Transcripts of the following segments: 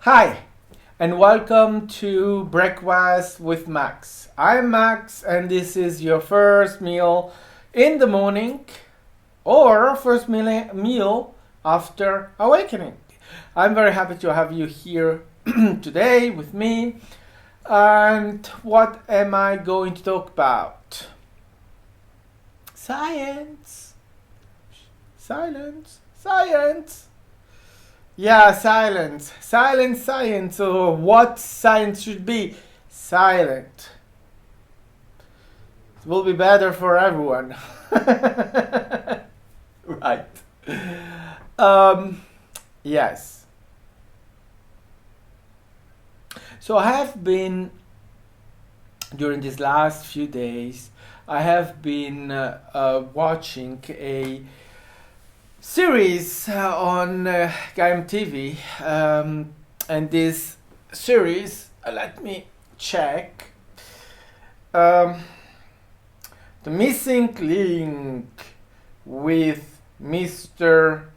Hi, and welcome to Breakfast with Max. I'm Max, and this is your first meal in the morning or first meal after awakening. I'm very happy to have you here today with me. And what am I going to talk about? Science. Silence. Science. Yeah, silence. Silent science, or what science should be. Silent. It will be better for everyone. Right. Um, yes. So I have been, during these last few days, I have been watching a series on Gaim TV, and this series, let me check, um, the missing link with Mr.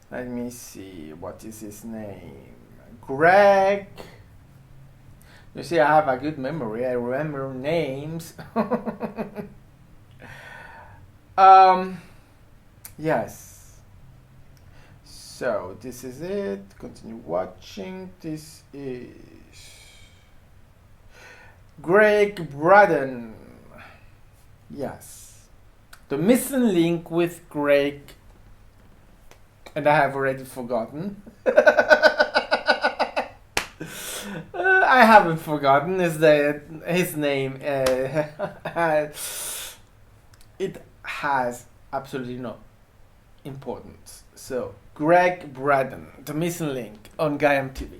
Let me see, what is his name? Greg. You see, I have a good memory. I remember names. Yes. So this is it. Continue watching. This is Greg Braden. Yes. The missing link with Greg. And I have already forgotten. I haven't forgotten. Is that his name? It has absolutely no importance. So, Greg Braden, the missing link on Gaiam TV.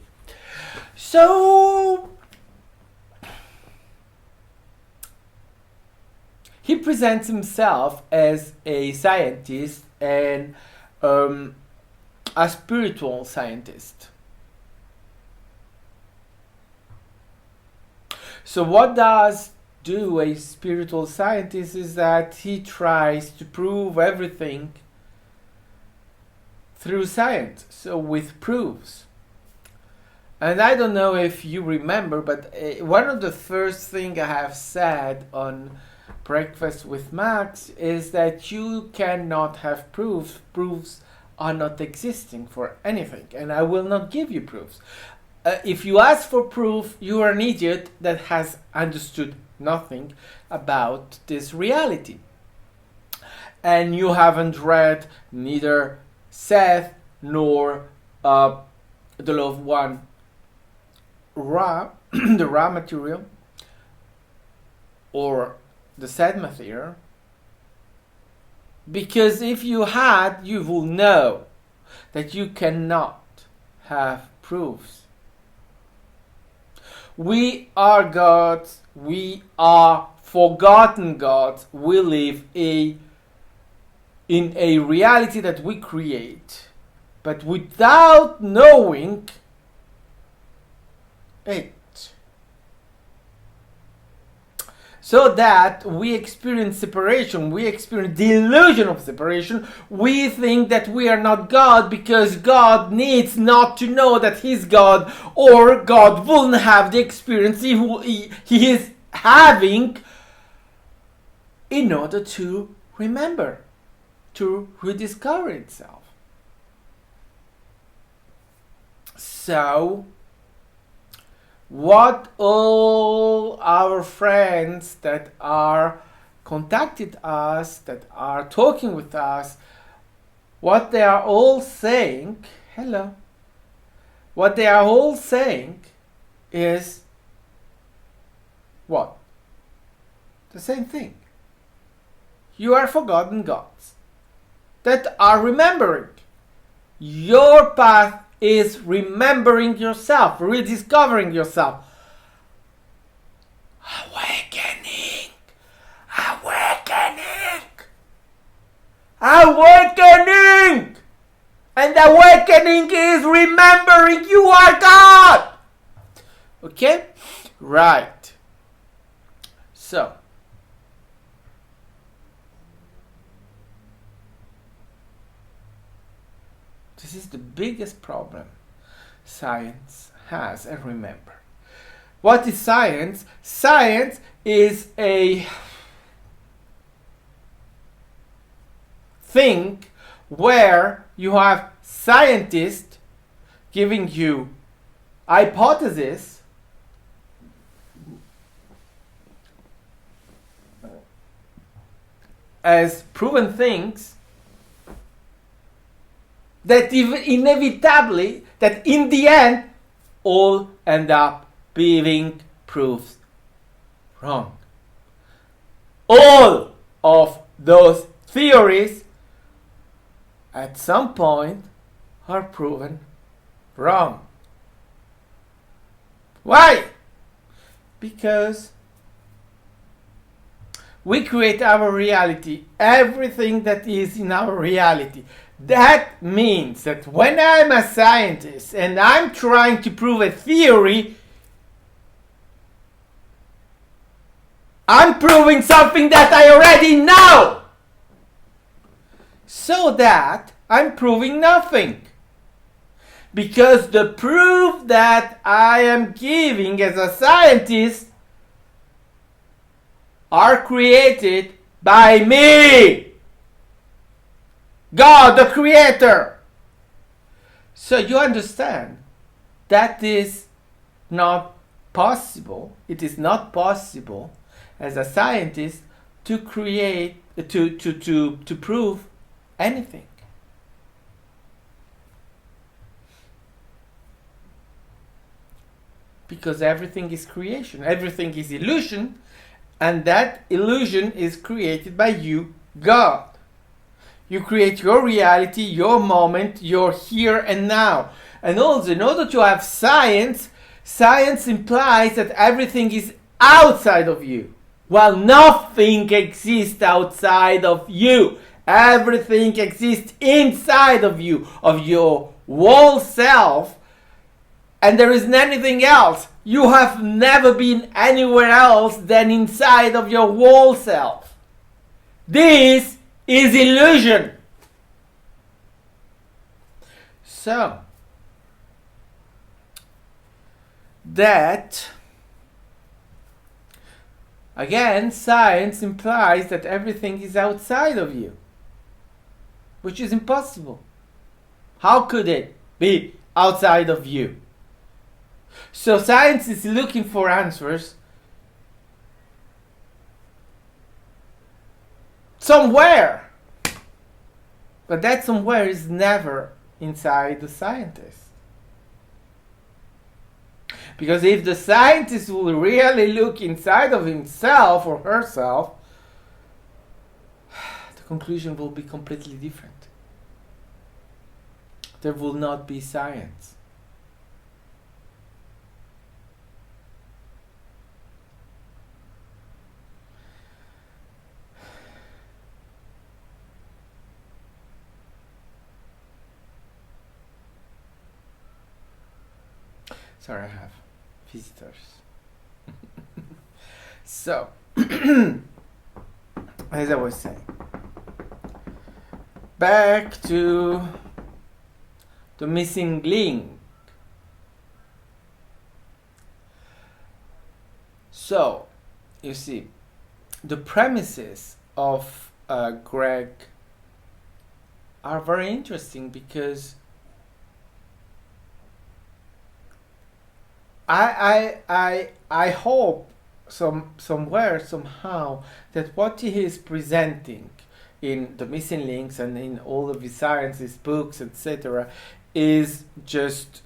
So, he presents himself as a scientist and a spiritual scientist. So, what does do a spiritual scientist is that he tries to prove everything through science, so with proofs. And I don't know if you remember, but one of the first things I have said on Breakfast with Max is that you cannot have proofs. Proofs are not existing for anything, and I will not give you proofs. If you ask for proof, you are an idiot that has understood nothing about this reality. And you haven't read neither Seth nor the Law of One Ra, the Ra material, or the Seth material. Because if you had, you will know that you cannot have proofs. We are gods, we are forgotten gods, we live in a reality that we create, but without knowing it. So that we experience separation, we experience the illusion of separation. We think that we are not God because God needs not to know that He's God, or God wouldn't have the experience he is having in order to remember, to rediscover itself. So, what all our friends that are contacted us, that are talking with us, what they are all saying, hello, what they are all saying is what? The same thing. You are forgotten gods that are remembering. Your path is remembering yourself, rediscovering yourself. Awakening! Awakening! Awakening! And awakening is remembering you are God! Okay? Right. So, this This is the biggest problem science has. And remember, what is science? Science is a thing where you have scientists giving you hypotheses as proven things that inevitably, that in the end, all end up being proofs wrong. All of those theories at some point are proven wrong. Why? Because we create our reality, everything that is in our reality. That means that when I'm a scientist and I'm trying to prove a theory, I'm proving something that I already know. So that I'm proving nothing. Because the proof that I am giving as a scientist are created by me, God, the Creator. So you understand that is not possible. It is not possible as a scientist to create, to prove anything. Because everything is creation, everything is illusion, and that illusion is created by you, God. You create your reality, your moment, your here and now. And also, in order to have science, science implies that everything is outside of you. While nothing exists outside of you. Everything exists inside of you, of your whole self. And there isn't anything else. You have never been anywhere else than inside of your whole self. This is illusion. So, that, again, science implies that everything is outside of you, which is impossible. How could it be outside of you? So science is looking for answers somewhere. But that somewhere is never inside the scientist. Because if the scientist will really look inside of himself or herself, the conclusion will be completely different. There will not be science. Sorry, I have visitors. So, as I was saying, back to the missing link. So, you see, the premises of Greg are very interesting because I hope somewhere, somehow, that what he is presenting in the missing links and in all of his sciences, books, etc., is just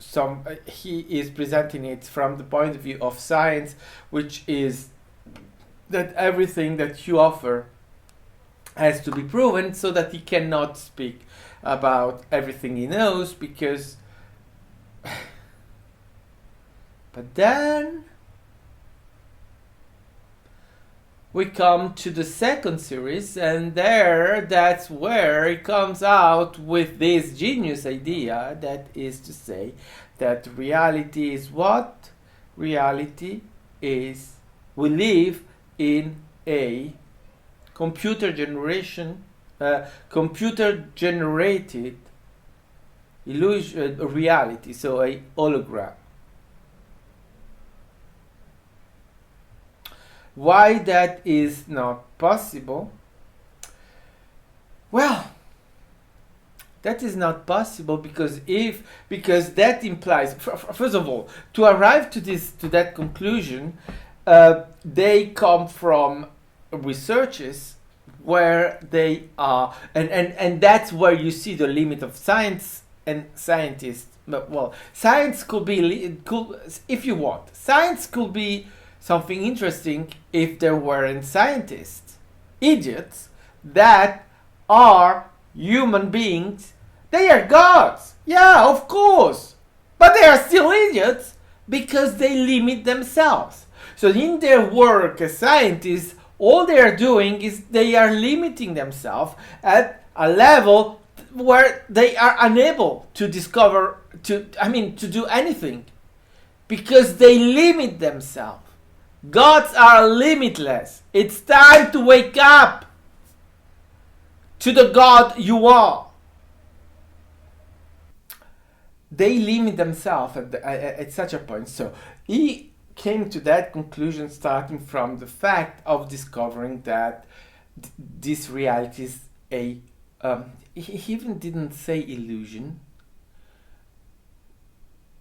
he is presenting it from the point of view of science, which is that everything that you offer has to be proven, so that he cannot speak about everything he knows, because but then we come to the second series, and that's where it comes out with this genius idea, that is to say that reality is what? Reality is, we live in a computer generated illusion, reality, so a hologram. Why that is not possible? Well, that is not possible because that implies, first of all, to arrive to that conclusion, they come from researches where they are, and that's where you see the limit of science and scientists. Well, science could be, if you want, science could be something interesting if there weren't scientists, idiots that are human beings. They are gods, yeah, of course, but they are still idiots because they limit themselves. So in their work as scientists, all they are doing is they are limiting themselves at a level where they are unable to to do anything, because they limit themselves. Gods are limitless. It's time to wake up to the God you are. They limit themselves at such a point. So he came to that conclusion starting from the fact of discovering that this reality is a he even didn't say illusion.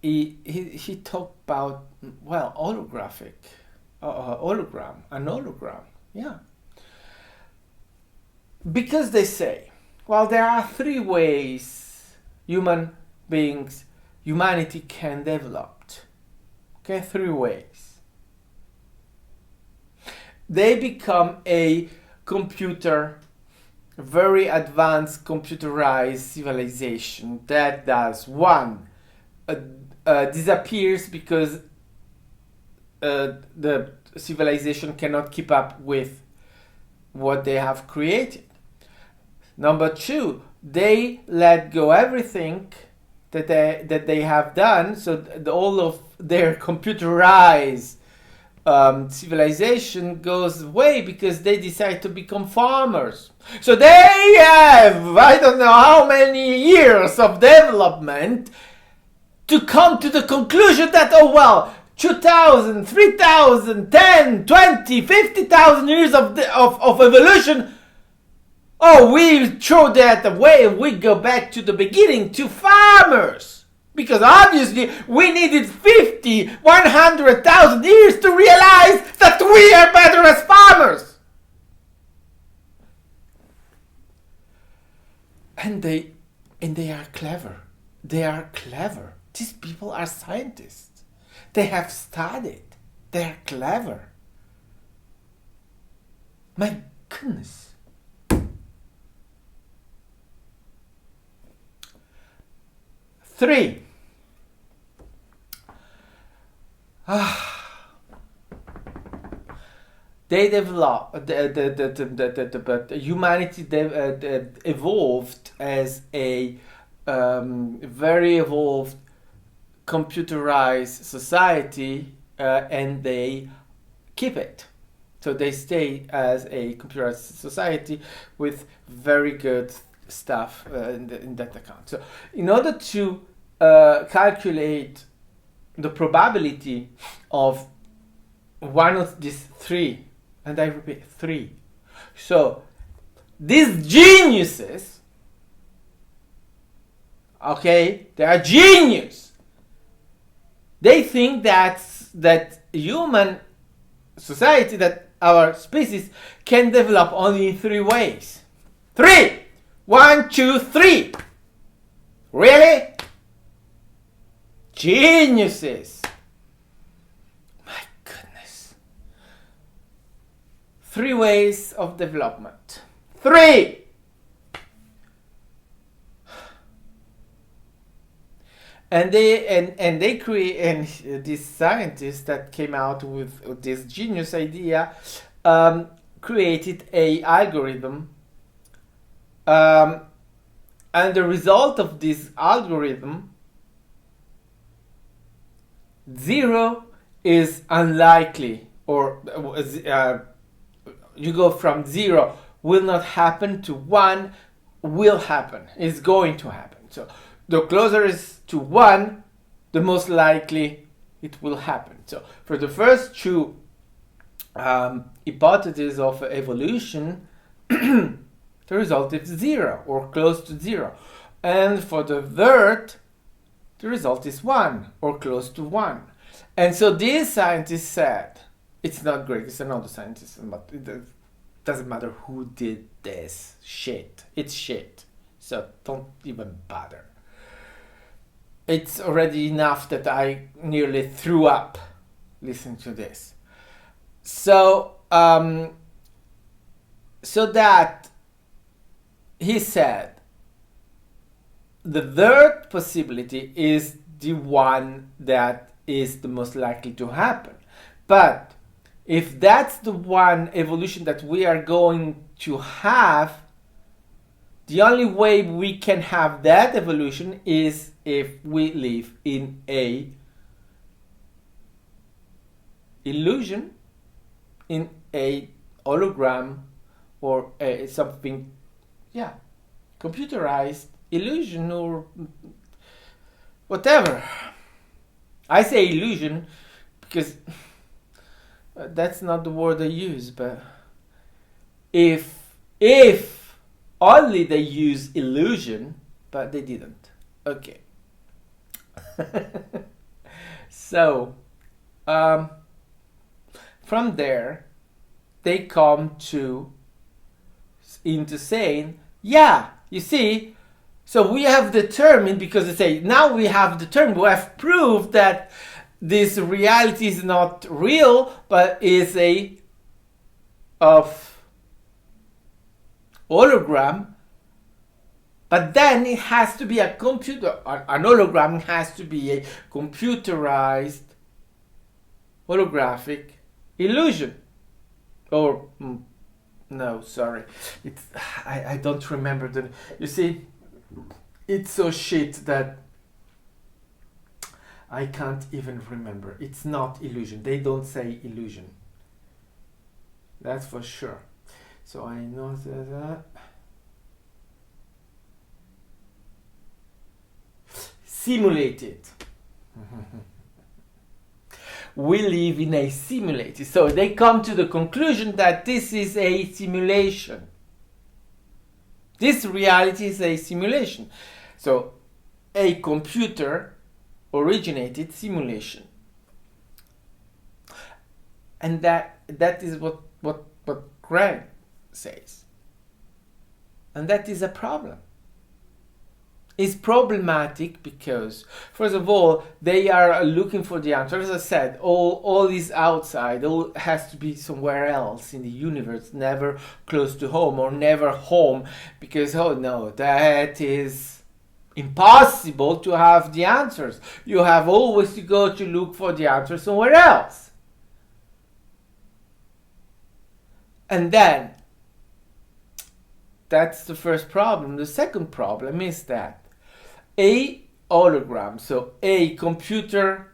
He talked about, well, holographic an hologram, yeah, because they say, well, there are three ways humanity can develop. Okay, three ways. They become a very advanced computerized civilization that does one, disappears because the civilization cannot keep up with what they have created. Number two, they let go everything that they have done, so all of their computerized civilization goes away because they decide to become farmers. So they have, I don't know how many years of development to come to the conclusion that, oh well, 2,000, 3,000, 10, 20, 50,000 years of evolution. Oh, we throw that away and we go back to the beginning, to farmers. Because obviously we needed 50, 100,000 years to realize that we are better as farmers. And they are clever. They are clever. These people are scientists. They have studied. They are clever. My goodness. Three. They developed. Humanity evolved as a very evolved computerized society, and they keep it. So they stay as a computerized society with very good stuff in that account. So in order to calculate the probability of one of these three, and I repeat, three. So these geniuses, okay, they are genius. They think that human society, that our species can develop only in three ways. Three! 1, 2, 3! Really? Geniuses! My goodness. 3 ways of development. 3! And they create, and these scientists that came out with this genius idea created a algorithm, and the result of this algorithm, 0 is unlikely, or you go from 0 will not happen to 1 will happen, is going to happen. So the closer is to 1, the most likely it will happen. So for the first two hypotheses of evolution, the result is 0 or close to 0. And for the third, the result is 1 or close to 1. And so these scientists said, it's not Greg, it's another scientist, but it doesn't matter who did this shit. It's shit. So don't even bother. It's already enough that I nearly threw up listening to this. So, so that he said, the third possibility is the one that is the most likely to happen. But if that's the one evolution that we are going to have, the only way we can have that evolution is if we live in a illusion, in a hologram, or something, computerized illusion or whatever. I say illusion because that's not the word I use, but if only they use illusion, but they didn't. Okay. So from there they come into saying, you see, so we have determined, because they say, now we have determined, we have proved that this reality is not real, but is a hologram. But then it has to be a computer, an hologram has to be a computerized holographic illusion. Or, no, sorry. I don't remember you see, it's so shit that I can't even remember. It's not illusion. They don't say illusion. That's for sure. So I know that. Simulated. We live in a simulated. So they come to the conclusion that this is a simulation. This reality is a simulation. So a computer originated simulation. And that is what Greg says. And that is a problem. It's problematic because, first of all, they are looking for the answer. As I said, all is outside. All has to be somewhere else in the universe, never close to home or never home, because, oh no, that is impossible to have the answers. You have always to go to look for the answer somewhere else. And then, that's the first problem. The second problem is that a hologram, so a computer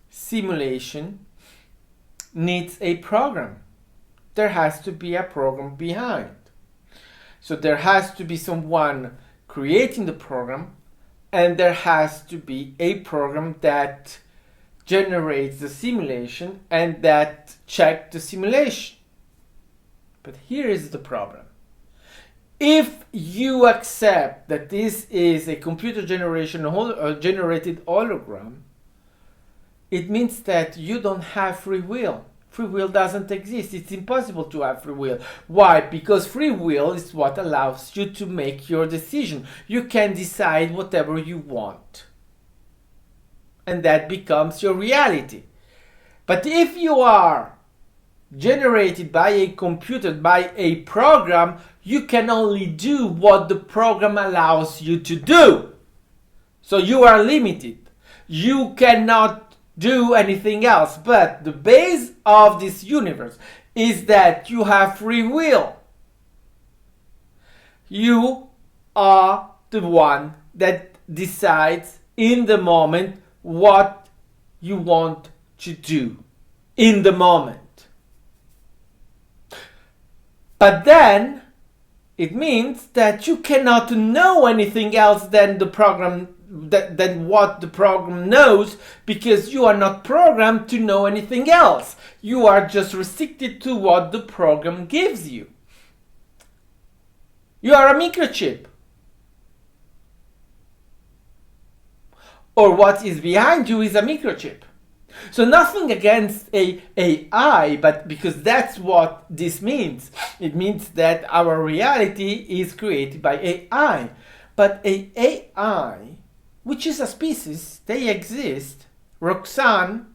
simulation, needs a program. There has to be a program behind. So there has to be someone creating the program, and there has to be a program that generates the simulation and that checks the simulation. But here is the problem. If you accept that this is a computer generated hologram, it means that you don't have free will. Free will doesn't exist. It's impossible to have free will. Why? Because free will is what allows you to make your decision. You can decide whatever you want. And that becomes your reality. But if you are generated by a computer, by a program, you can only do what the program allows you to do. So you are limited. You cannot do anything else. But the base of this universe is that you have free will. You are the one that decides in the moment what you want to do in the moment. But then It means that you cannot know anything else than the program, than what the program knows, because you are not programmed to know anything else. You are just restricted to what the program gives you. You are a microchip. Or what is behind you is a microchip. So nothing against AI, but because that's what this means. It means that our reality is created by AI. But AI, which is a species, they exist. Roxane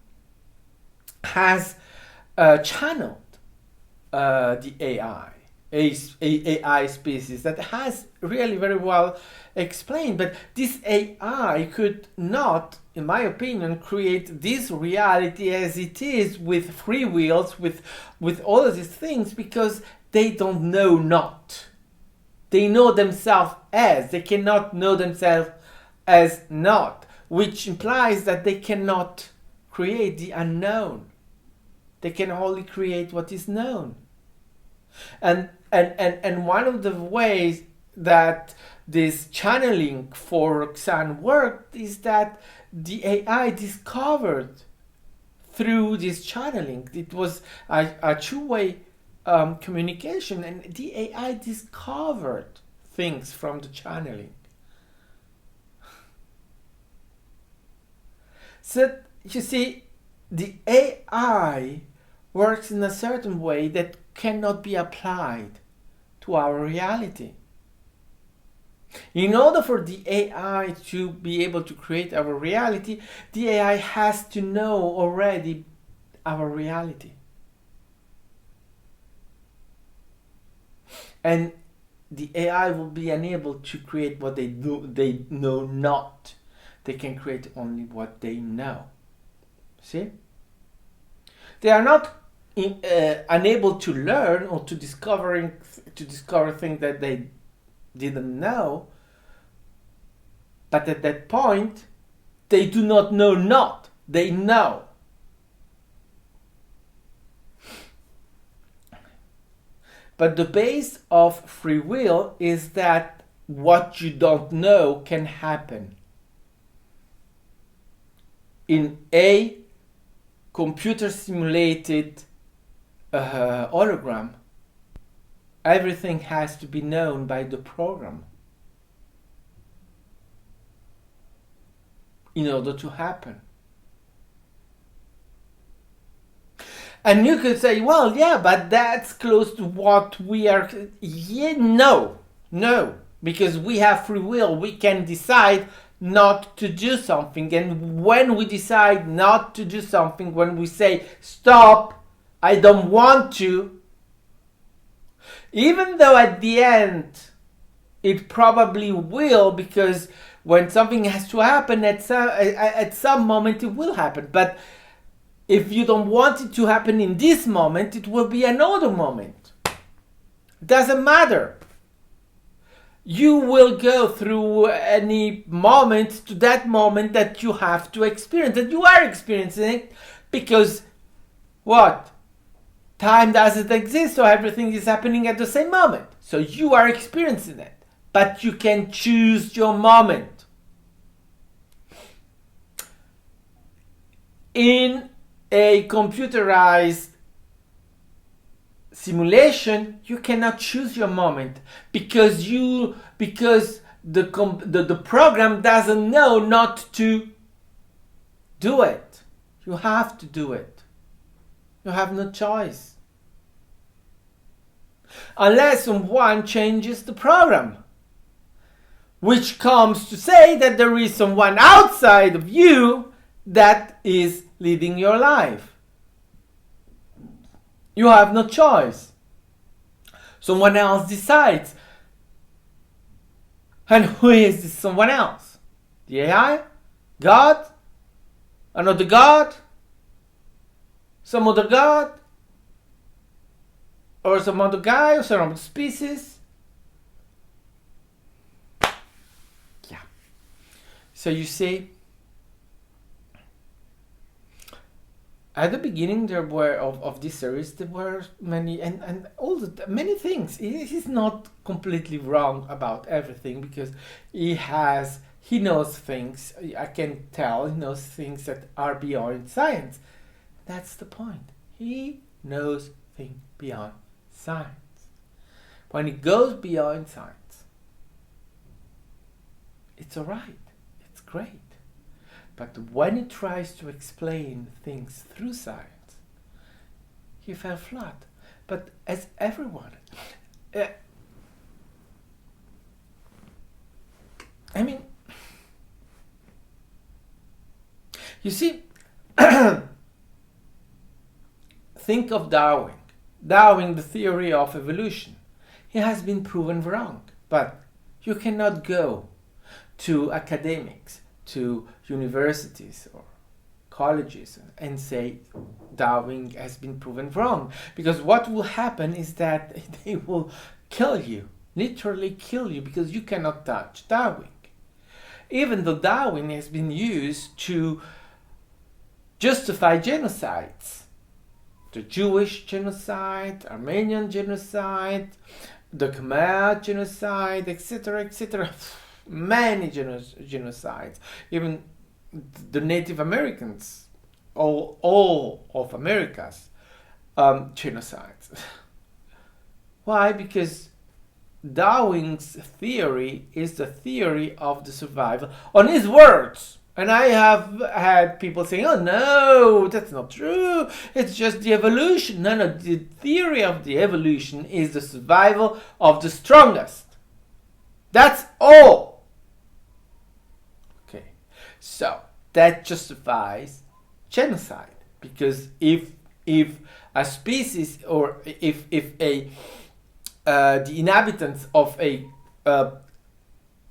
has channeled the AI species that has really very well explained. But this AI could not, in my opinion, create this reality as it is with free wills, with all of these things, because they don't know not. They know themselves as. They cannot know themselves as not, which implies that they cannot create the unknown. They can only create what is known. And one of the ways that this channeling for Roxane worked is that the AI discovered through this channeling. It was a two-way communication, and the AI discovered things from the channeling. So you see, the AI works in a certain way that cannot be applied to our reality. In order for the AI to be able to create our reality, the AI has to know already our reality. And the AI will be unable to create what they know not. They can create only what they know. See? They are not unable to learn or to discover things that they didn't know, but at that point they do not know not, they know. But the base of free will is that what you don't know can happen. In a computer simulated hologram, everything has to be known by the program in order to happen. And you could say, well, yeah, but that's close to what we are. Yeah, no, because we have free will. We can decide not to do something. And when we decide not to do something, when we say, stop, I don't want to, even though at the end it probably will, because when something has to happen, at some moment it will happen. But if you don't want it to happen in this moment, it will be another moment. Doesn't matter. You will go through any moment to that moment that you have to experience, that you are experiencing it, because what? Time doesn't exist, so everything is happening at the same moment. So you are experiencing it, but you can choose your moment. In a computerized simulation, you cannot choose your moment because the program doesn't know not to do it. You have to do it. You have no choice. Unless someone changes the program, which comes to say that there is someone outside of you that is leading your life. You have no choice. Someone else decides. And who is this someone else? The AI? God? Another God? Some other God? Or some other guy? Or some other species? Yeah. So you see, at the beginning there were of this series there were many and all the many things. He's not completely wrong about everything because he knows things. I can tell he knows things that are beyond science. That's the point. He knows things beyond science. When it goes beyond science, it's alright. It's great. But when he tries to explain things through science, he fell flat. But as everyone, I mean, you see, think of Darwin. Darwin, the theory of evolution. He has been proven wrong. But you cannot go to academics, to universities or colleges and say Darwin has been proven wrong. Because what will happen is that they will kill you, literally kill you, because you cannot touch Darwin. Even though Darwin has been used to justify genocides. The Jewish genocide, Armenian genocide, the Khmer genocide, etc., etc. Many genocides. Even the Native Americans, all of America's genocides. Why? Because Darwin's theory is the theory of the survival. On his words. And I have had people saying, oh no, that's not true. It's just the evolution. No, the theory of the evolution is the survival of the strongest. That's all. Okay, so that justifies genocide. Because if a species or if the inhabitants of a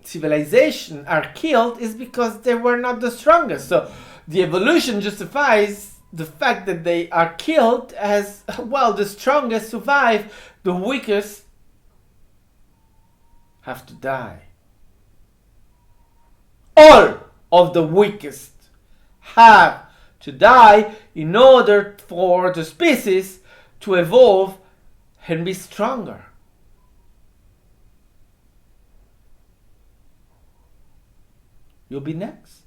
civilization are killed is because they were not the strongest. So the evolution justifies the fact that they are killed as, well, the strongest survive, the weakest have to die. All of the weakest have to die in order for the species to evolve and be stronger. You'll be next.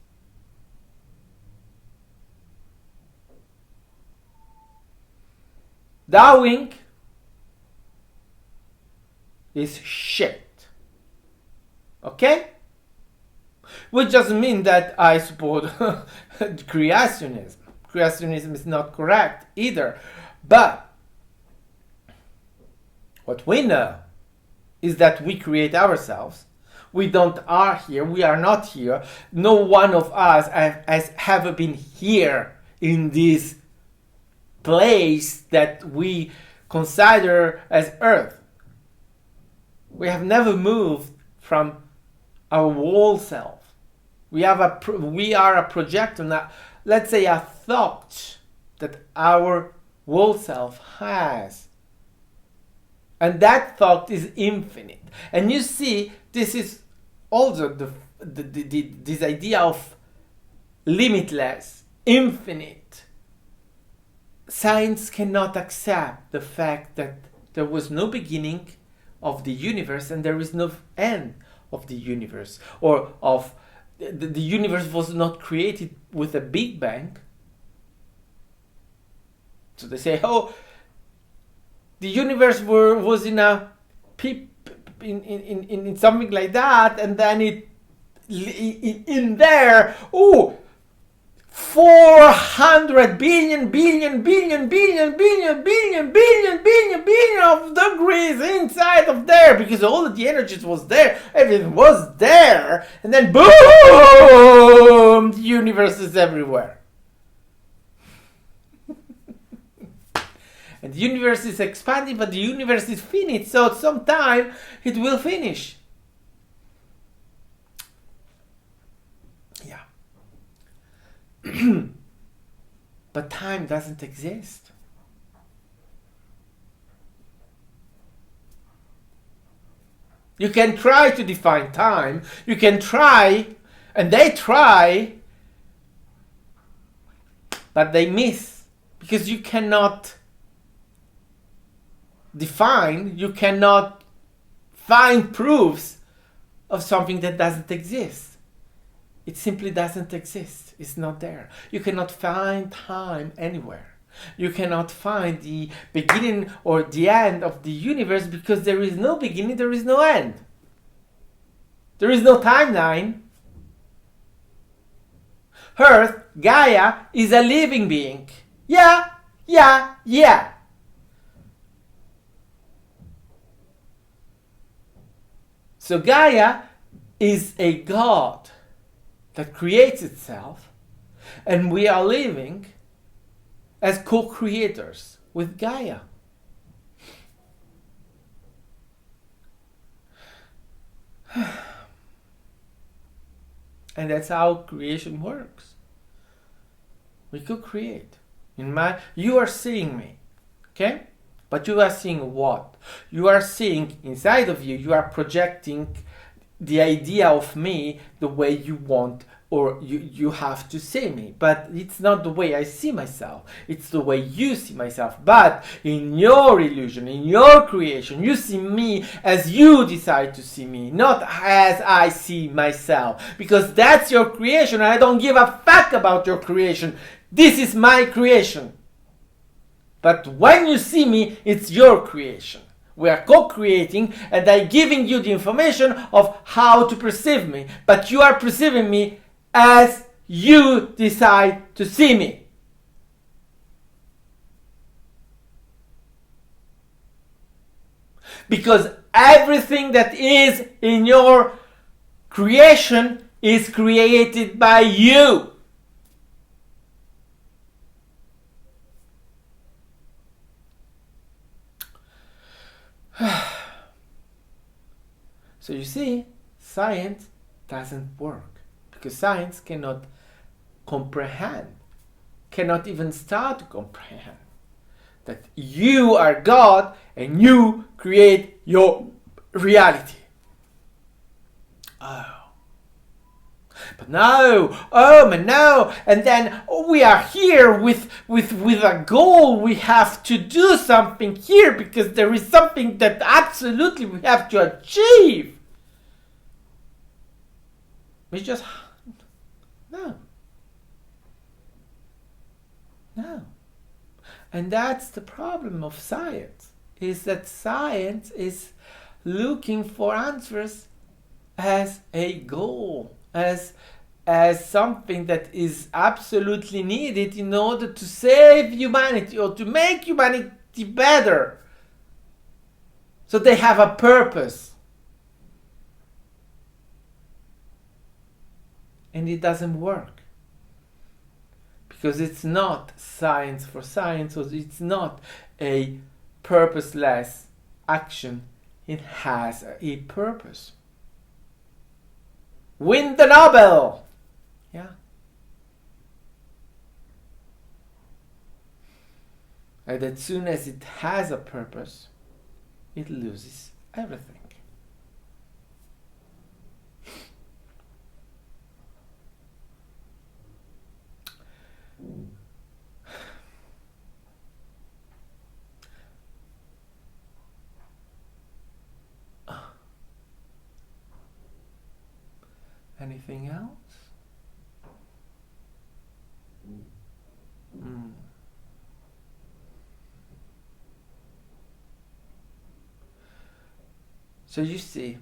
Darwin is shit. Okay? Which doesn't mean that I support creationism. Creationism is not correct either. But what we know is that we create ourselves. We are here. We are not here. No one of us has ever been here in this place that we consider as Earth. We have never moved from our whole self. We are a projection. Let's say a thought that our whole self has. And that thought is infinite. And you see, this is also this idea of limitless, infinite. Science cannot accept the fact that there was no beginning of the universe and there is no end of the universe, or of the universe was not created with a Big Bang. So they say, oh, the universe was in a in something like that, and then in there, 400 billion of degrees inside of there, because all of the energy was there, everything was there, and then boom, the universe is everywhere. And the universe is expanding, but the universe is finite, so at some time it will finish. Yeah. But time doesn't exist. You can try to define time. You can try, and they try, but they miss Because you cannot define, you cannot find proofs of something that doesn't exist. It simply doesn't exist. It's not there. You cannot find time anywhere. You cannot find the beginning or the end of the universe because there is no beginning, there is no end. There is no timeline. Earth, Gaia, is a living being. Yeah. So Gaia is a God that creates itself, and we are living as co-creators with Gaia. And that's how creation works. We co-create. You are seeing me, okay? But you are seeing what? You are seeing inside of you, you are projecting the idea of me the way you want or you have to see me. But it's not the way I see myself. It's the way you see myself. But in your illusion, in your creation, you see me as you decide to see me, not as I see myself. Because that's your creation and I don't give a fuck about your creation. This is my creation. But when you see me, it's your creation. We are co-creating and I'm giving you the information of how to perceive me. But you are perceiving me as you decide to see me. Because everything that is in your creation is created by you. So you see, science doesn't work because science cannot comprehend, cannot even start to comprehend that you are God and you create your reality. But no, and then we are here with a goal. We have to do something here because there is something that absolutely we have to achieve. We just no. And that's the problem of science, is that science is looking for answers as a goal, as something that is absolutely needed in order to save humanity or to make humanity better. So they have a purpose. And it doesn't work. Because it's not science for science, or it's not a purposeless action. It has a purpose. Win the Nobel! Yeah. And as soon as it has a purpose, it loses everything. Anything else? So you see,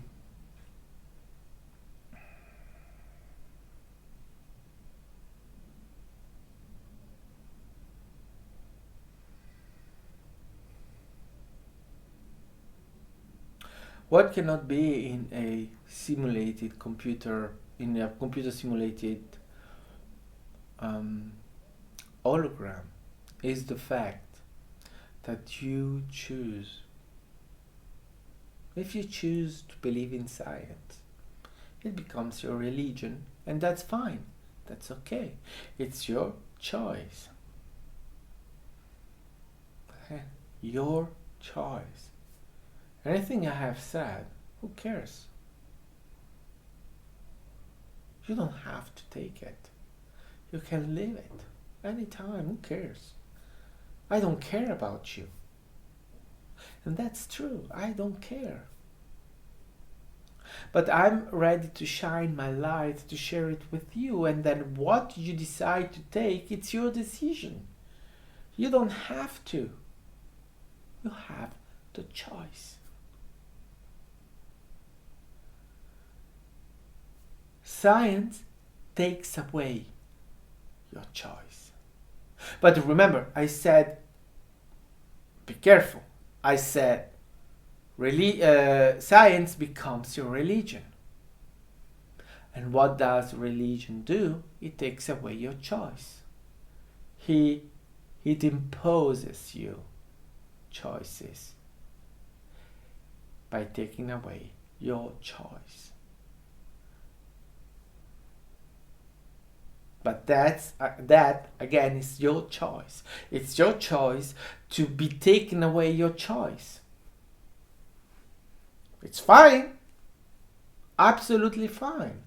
what cannot be in a simulated computer, in a computer simulated hologram, is the fact that you choose. If you choose to believe in science, it becomes your religion, and that's fine. That's okay. It's your choice. Your choice. Anything I have said, who cares? You don't have to take it. You can leave it anytime. Who cares? I don't care about you. And that's true. I don't care. But I'm ready to shine my light, to share it with you. And then what you decide to take, it's your decision. You don't have to. You have the choice. Science takes away your choice. But remember, I said, be careful. I said, science becomes your religion. And what does religion do? It takes away your choice. It imposes you choices by taking away your choice. But that again is your choice. It's your choice to be taken away your choice. It's fine. Absolutely fine.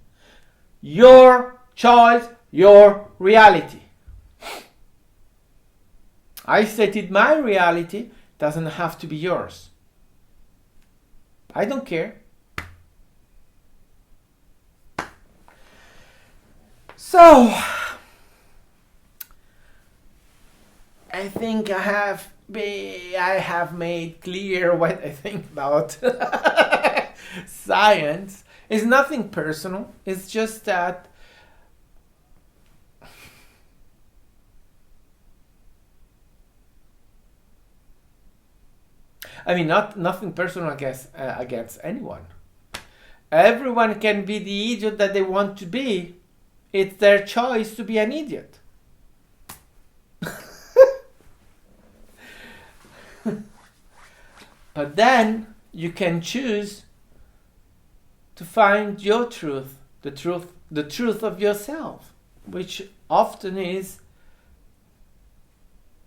Your choice, your reality. I stated my reality, doesn't have to be yours. I don't care. So, I think I have made clear what I think about science. It's nothing personal. It's just that nothing personal against anyone. Everyone can be the idiot that they want to be. It's their choice to be an idiot. But then you can choose to find your truth, the truth of yourself, which often is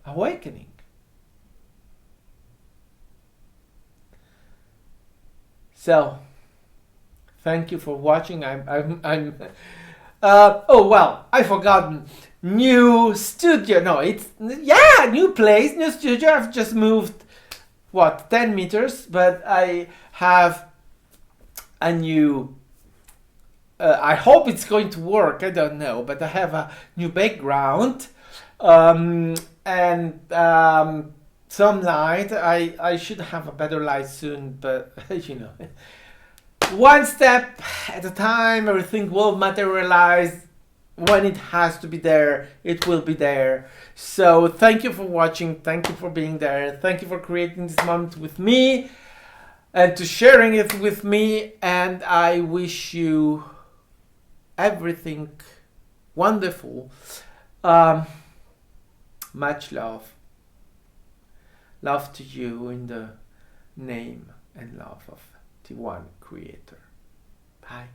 awakening. So, thank you for watching. I forgotten. New studio. No, new place, new studio. I've just moved, 10 meters, but I have a new, I hope it's going to work, I don't know, but I have a new background, and some light. I should have a better light soon, but one step at a time, everything will materialize. When it has to be there, it will be there. So thank you for watching. Thank you for being there. Thank you for creating this moment with me and to sharing it with me. And I wish you everything wonderful. Much love. Love to you in the name and love of the one Creator. Bye.